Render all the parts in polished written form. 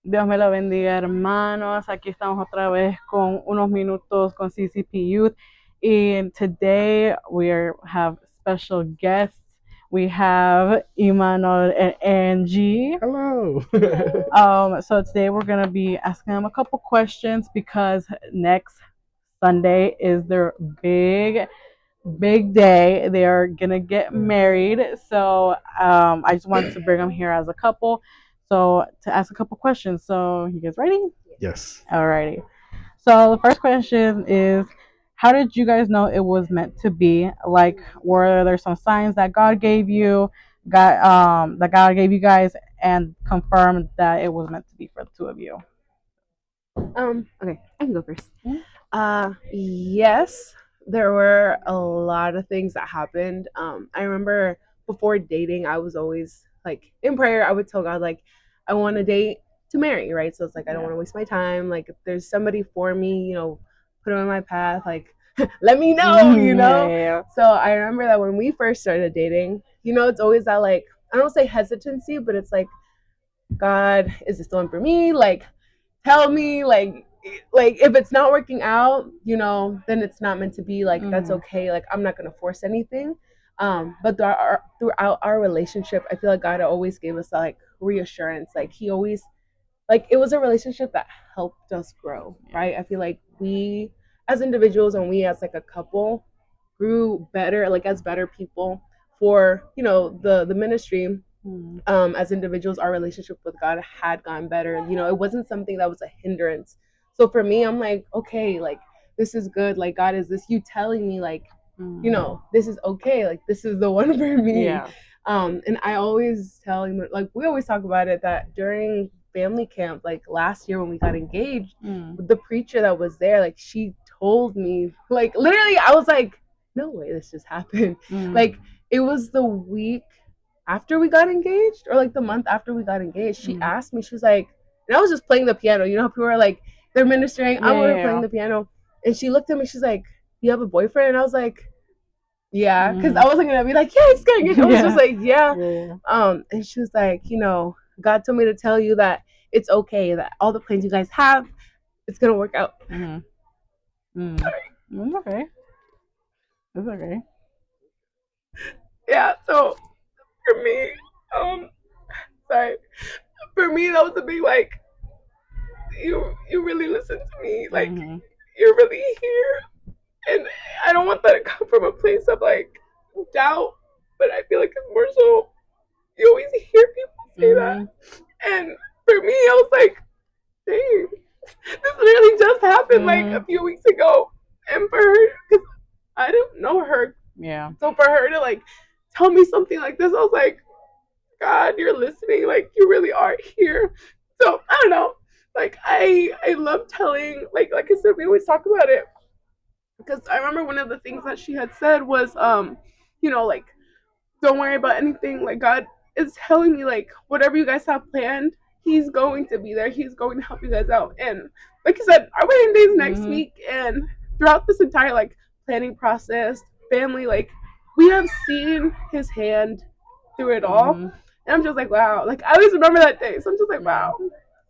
Dios me lo bendiga, hermanos. Aquí estamos otra vez con unos minutos con CCP Youth. And today have special guests. We have Imanol and Angie. Hello. So today we're gonna be asking them a couple questions because next Sunday is their big day. They are gonna get married. So I just wanted to bring them here as a couple. So to ask a couple questions. So you guys ready? Yes. Alrighty. So the first question is, how did you guys know it was meant to be? Like, were there some signs that God gave you, that God gave you guys, and confirmed that it was meant to be for the two of you? Okay, I can go first. Yes, there were a lot of things that happened. I remember before dating, I was always like in prayer, I would tell God, like, I want to date to marry, right? So it's like, I don't want to waste my time. Like, if there's somebody for me, put them in my path, like, let me know, Yeah. So I remember that when we first started dating, it's always that, like, I don't say hesitancy, but it's like, God, is this the one for me? Like, tell me, like if it's not working out, then it's not meant to be. Like, that's okay. Like, I'm not gonna force anything. But throughout our relationship, I feel like God always gave us that, like, reassurance. Like, he always, like, it was a relationship that helped us grow, right? I feel like we as individuals and we as like a couple grew better, like as better people for the ministry. As individuals, our relationship with God had gotten better. It wasn't something that was a hindrance. So for me, I'm like, okay, like, this is good. Like, God, is this you telling me, like, this is okay. Like, this is the one for me. Yeah. And I always tell him, like, we always talk about it, that during family camp, like last year when we got engaged, the preacher that was there, like, she told me, like, literally, I was like, no way this just happened. Like, it was the week after we got engaged, or like the month after we got engaged. She asked me, she was like, and I was just playing the piano. You know how people are like, they're ministering, I'm over playing the piano. And she looked at me, she's like, you have a boyfriend? And I was like, yeah, because I wasn't gonna be like, yeah, it's getting engaged. I was just like, yeah. And she was like, God told me to tell you that it's okay, that all the plans you guys have, it's gonna work out. It's okay. It's okay. Yeah, so for me, sorry, for me, that was a big, like, you really listen to me, like, you're really here. And I don't want that to come from a place of, like, doubt, but I feel like it's more so, you always hear people say that. And for me, I was like, dang, this literally just happened like a few weeks ago. And for her, because I didn't know her, so for her to, like, tell me something like this, I was like, God, you're listening. Like, you really are here. So I don't know. Like, I love telling, like I said, we always talk about it, because I remember one of the things that she had said was, like, don't worry about anything. Like, God is telling me, like, whatever you guys have planned, he's going to be there. He's going to help you guys out. And like you said, our wedding day is next week, and throughout this entire, like, planning process, family, like, we have seen his hand through it all. And I'm just like, wow. Like, I always remember that day. So I'm just like, wow,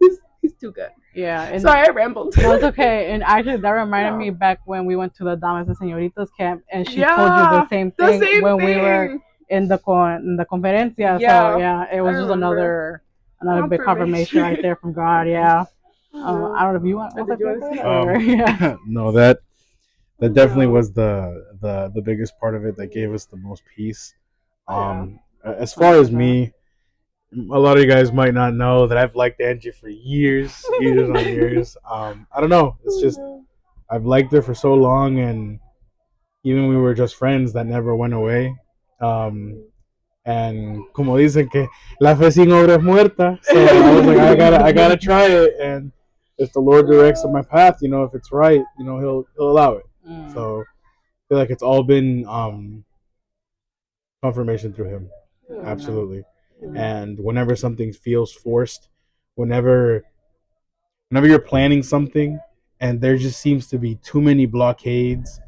he's too good. Yeah. And sorry, I rambled. No, it's okay. And actually, that reminded me back when we went to the Damas and Señoritas camp, and she told you the same thing we were in the conferencia. So yeah, it was just another big confirmation right there from God. Yeah. I don't know if you want. Yeah. No, that definitely was the biggest part of it that gave us the most peace. As far as me, a lot of you guys might not know that I've liked Angie for years on years. I don't know. It's just I've liked her for so long, and even we were just friends that never went away. And como dicen que la fe sin obra es muerta, so I was like, I gotta try it, and if the Lord directs on my path, if it's right, he'll allow it. So I feel like it's all been confirmation through him, absolutely. And whenever something feels forced, whenever you're planning something and there just seems to be too many blockades,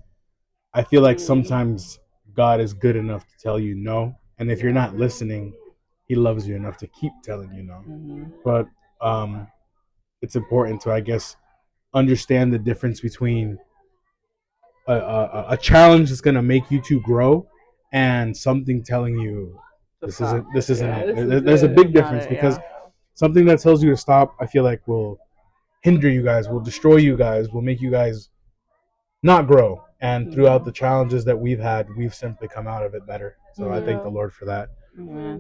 I feel like sometimes God is good enough to tell you no. And if you're not listening, he loves you enough to keep telling you no. But it's important to, I guess, understand the difference between a challenge that's going to make you two grow and something telling you this isn't Yeah, it. There's a big difference because something that tells you to stop, I feel like will hinder you guys, will destroy you guys, will make you guys not grow. And throughout the challenges that we've had, we've simply come out of it better. So I thank the Lord for that. Yeah.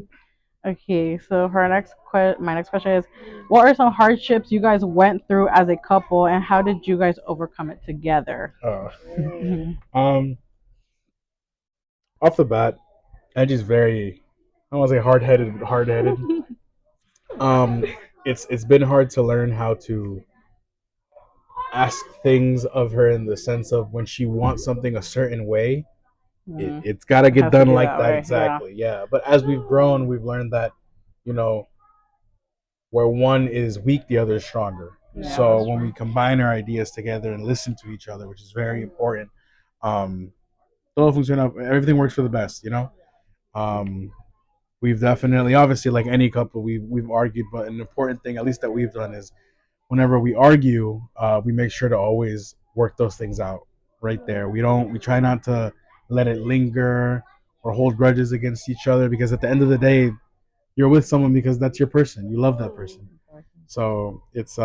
Okay, so for our my next question is, what are some hardships you guys went through as a couple, and how did you guys overcome it together? Um, Off the bat, Angie's very, I don't want to say hard headed, but hard headed. Um, it's been hard to learn how to ask things of her in the sense of when she wants something a certain way, it's got to get done like that. Exactly. Yeah. But as we've grown, we've learned that, you know, where one is weak, the other is stronger. Yeah, so when we combine our ideas together and listen to each other, which is very important, everything works for the best, you know? Um, we've definitely, obviously, like any couple, we've argued, but an important thing, at least that we've done, is whenever we argue, we make sure to always work those things out right there. We try not to let it linger or hold grudges against each other, because at the end of the day, you're with someone because that's your person. You love that person. So it's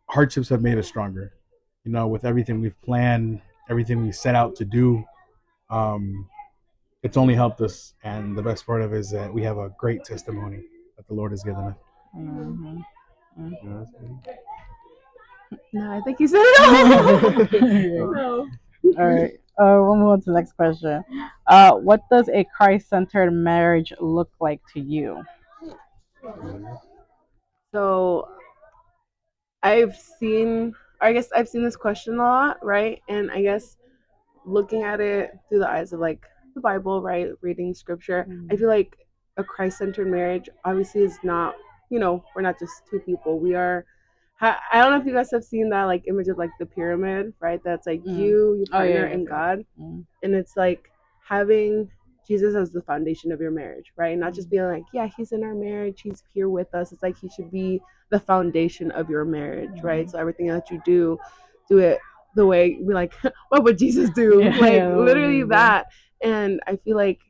hardships have made us stronger. You know, with everything we've planned, everything we set out to do, um, it's only helped us. And the best part of it is that we have a great testimony that the Lord has given us. Mm-hmm. No, I think you said it all. No. All right. We'll move on to the next question. What does a Christ-centered marriage look like to you? So I guess I've seen this question a lot, right? And I guess looking at it through the eyes of like the Bible, right? Reading scripture, I feel like a Christ centered marriage obviously is not, we're not just two people. We are, I don't know if you guys have seen that like image of like the pyramid, right? That's like your partner, and God. And it's like having Jesus as the foundation of your marriage, right? Not just being like, yeah, he's in our marriage, he's here with us. It's like he should be the foundation of your marriage, right? So everything that you do it the way we like, what would Jesus do? Literally that. And I feel like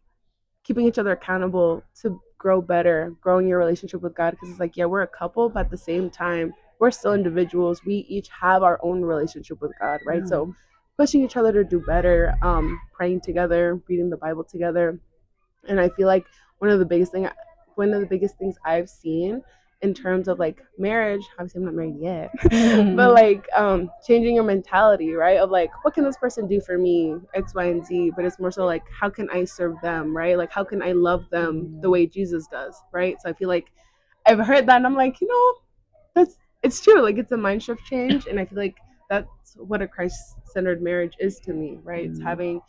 keeping each other accountable to grow better, growing your relationship with God, because it's like, yeah, we're a couple, but at the same time, we're still individuals. We each have our own relationship with God, right? So pushing each other to do better, praying together, reading the Bible together. And I feel like one of the biggest thing one of the biggest things I've seen in terms of like marriage, obviously I'm not married yet, but like changing your mentality, right? Of like, what can this person do for me, X, Y, and Z? But it's more so like, how can I serve them, right? Like, how can I love them the way Jesus does, right? So I feel like I've heard that and I'm like, it's true. Like, it's a mind shift change. And I feel like that's what a Christ-centered marriage is to me, right? It's having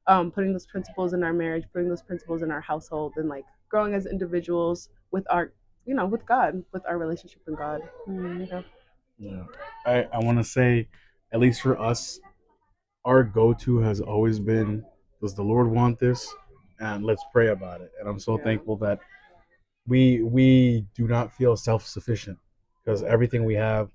putting those principles in our marriage, putting those principles in our household, and like growing as individuals with our, with God, with our relationship with God. Yeah. I want to say, at least for us, our go-to has always been, does the Lord want this? And let's pray about it. And I'm so thankful that we do not feel self-sufficient, because everything we have,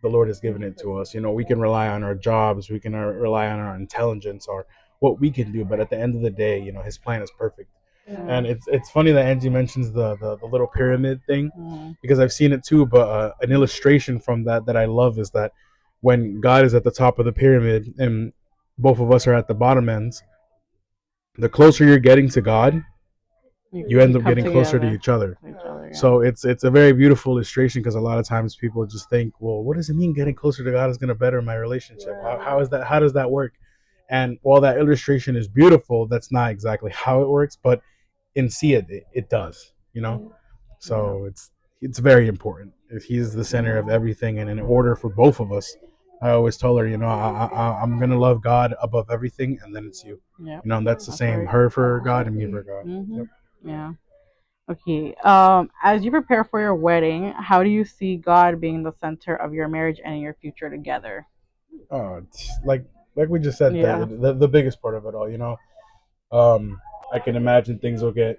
the Lord has given it to us. You know, we can rely on our jobs, we can rely on our intelligence or what we can do, but at the end of the day, you know, His plan is perfect. And it's funny that Angie mentions the little pyramid thing, because I've seen it too. But an illustration from that I love is that when God is at the top of the pyramid and both of us are at the bottom ends, the closer you're getting to God, you end up getting closer to each other. So it's a very beautiful illustration, because a lot of times people just think, well, what does it mean getting closer to God is going to better my relationship? How is that? How does that work? And while that illustration is beautiful, that's not exactly how it works. But in see it does, you know. So it's very important. If He's the center of everything, and in order for both of us, I always tell her, you know, I'm gonna love God above everything, and then it's you. You know, and that's the same. Her for God and me for God. Yep. Yeah. Okay. As you prepare for your wedding, how do you see God being the center of your marriage and your future together? Like we just said, the biggest part of it all, you know. I can imagine things will get,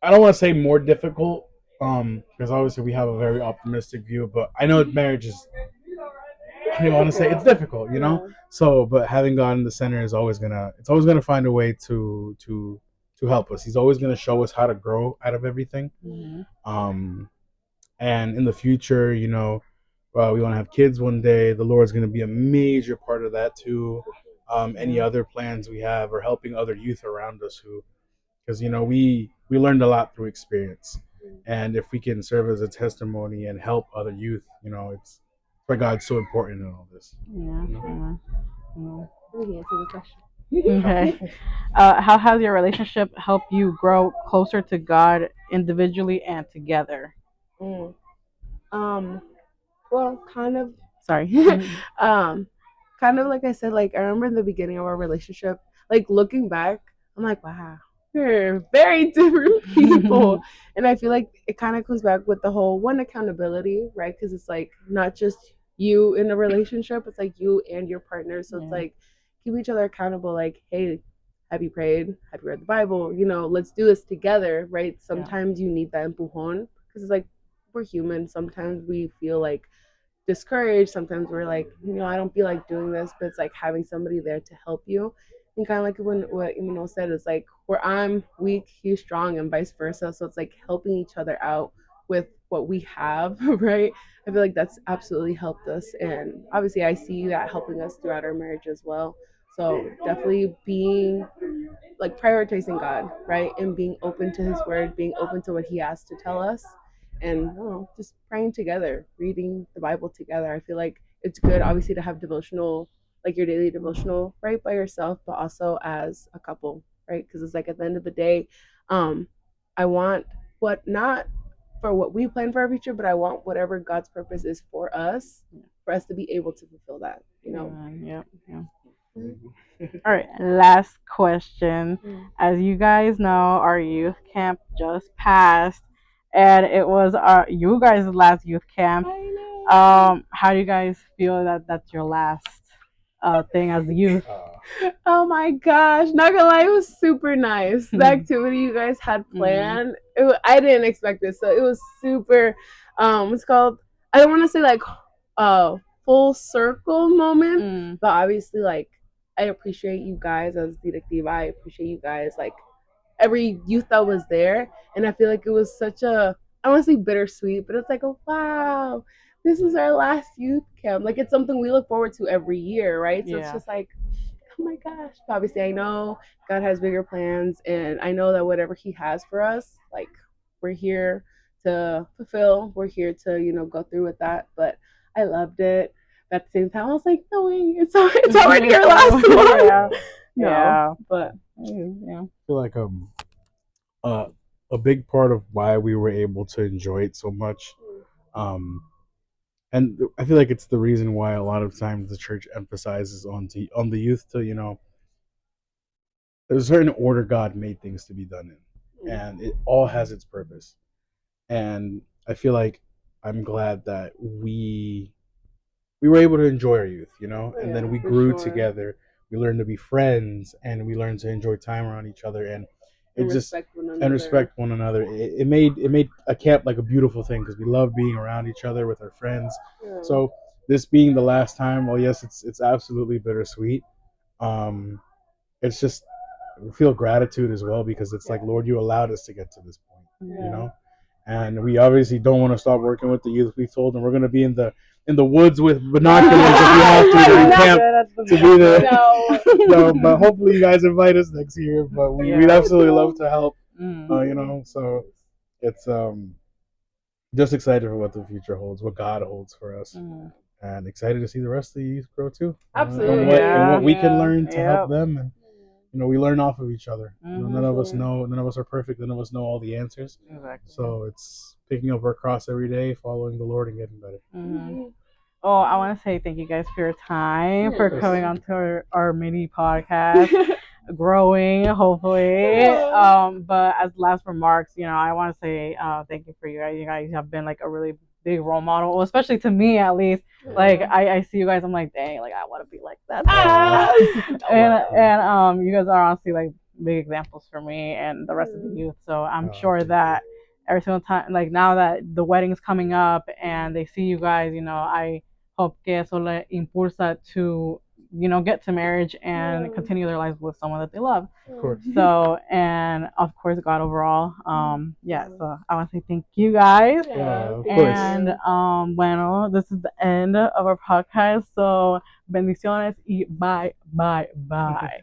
I don't want to say more difficult, Because obviously we have a very optimistic view, but I know marriage is, I don't even want to say it's difficult, you know. So, but having God in the center is always gonna, it's always gonna find a way to help us. He's always gonna show us how to grow out of everything. Mm-hmm. And in the future, you know, we want to have kids one day. The Lord's gonna be a major part of that too. Any other plans we have, or helping other youth around us who, because you know we learned a lot through experience, and if we can serve as a testimony and help other youth, you know, it's why God's so important in all this. Yeah. You know? Yeah. Let me answer the question. Okay. How has your relationship helped you grow closer to God individually and together? Mm. Well, kind of. Sorry. um, kind of like I said. Like I remember in the beginning of our relationship. Like looking back, I'm like, wow, we're very different people. And I feel like it kind of comes back with the whole one accountability, right? Because it's like not just you in a relationship; it's like you and your partner. So it's like keep each other accountable. Like, hey, have you prayed? Have you read the Bible? You know, let's do this together, right? Sometimes you need that empujon because it's like we're human. Sometimes we feel like discouraged. Sometimes we're like, you know, I don't feel like doing this, but it's like having somebody there to help you. And kind of like when what Imanol said is like where I'm weak, he's strong, and vice versa. So it's like helping each other out with what we have, right? I feel like that's absolutely helped us, and obviously I see that helping us throughout our marriage as well. So definitely being like prioritizing God, right? And being open to his word, being open to what he has to tell us. And I don't know, just praying together, reading the Bible together. I feel like it's good obviously to have devotional, like your daily devotional, right, by yourself, but also as a couple, right? Because it's like at the end of the day, um, I want what not for what we plan for our future, but I want whatever God's purpose is for us to be able to fulfill that, you know. Yep. Yeah. All right, last question. As you guys know, our youth camp just passed, and it was you guys' last youth camp. How do you guys feel that that's your last thing as youth? Oh my gosh, not gonna lie, it was super nice. The activity you guys had planned, I didn't expect this, so it was super. What's called? I don't want to say like full circle moment, but obviously like I appreciate you guys as directiva. I appreciate you guys like every youth that was there, and I feel like it was such a, I want to say bittersweet, but it's like a wow, this is our last youth camp. Like it's something we look forward to every year, right? So it's just like, oh my gosh. Obviously, I know God has bigger plans, and I know that whatever He has for us, like we're here to fulfill. We're here to, you know, go through with that. But I loved it. But at the same time, I was like, no, it's already your last one. But I feel like uh, a big part of why we were able to enjoy it so much, um, and I feel like it's the reason why a lot of times the church emphasizes on the youth to, you know, there's a certain order God made things to be done in, and it all has its purpose. And I feel like I'm glad that we were able to enjoy our youth, you know, and then we grew together. We learned to be friends, and we learned to enjoy time around each other, and it just and respect one another. It made a camp like a beautiful thing because we love being around each other with our friends. So this being the last time, well, yes, it's absolutely bittersweet. Um, it's just we feel gratitude as well because it's like, Lord, you allowed us to get to this point, you know. And we obviously don't want to stop working with the youth. We told them we're going to be in the woods with binoculars if you have to during camp to be there. No, but hopefully you guys invite us next year. But we'd absolutely love to help. You know, so it's just excited for what the future holds, what God holds for us, and excited to see the rest of the youth grow too. Absolutely, and what we can learn to help them, and you know, we learn off of each other. You know, none of us know, none of us are perfect, none of us know all the answers. So it's picking up our cross every day, following the Lord, and getting better. Oh, I want to say thank you guys for your time, for coming on to our mini podcast, growing, hopefully. But as last remarks, you know, I want to say thank you for you guys. You guys have been like a really big role model, especially to me at least. Like I see you guys, I'm like, dang, like I want to be like that. And you guys are honestly like big examples for me and the rest of the youth. So I'm sure that every single time, like now that the wedding is coming up and they see you guys, I hope que eso le impulsa to, get to marriage and continue their lives with someone that they love. Of course. So, and of course, God overall. Yeah, so I want to say thank you guys. Of course. And, bueno, this is the end of our podcast. So, bendiciones y bye, bye, bye.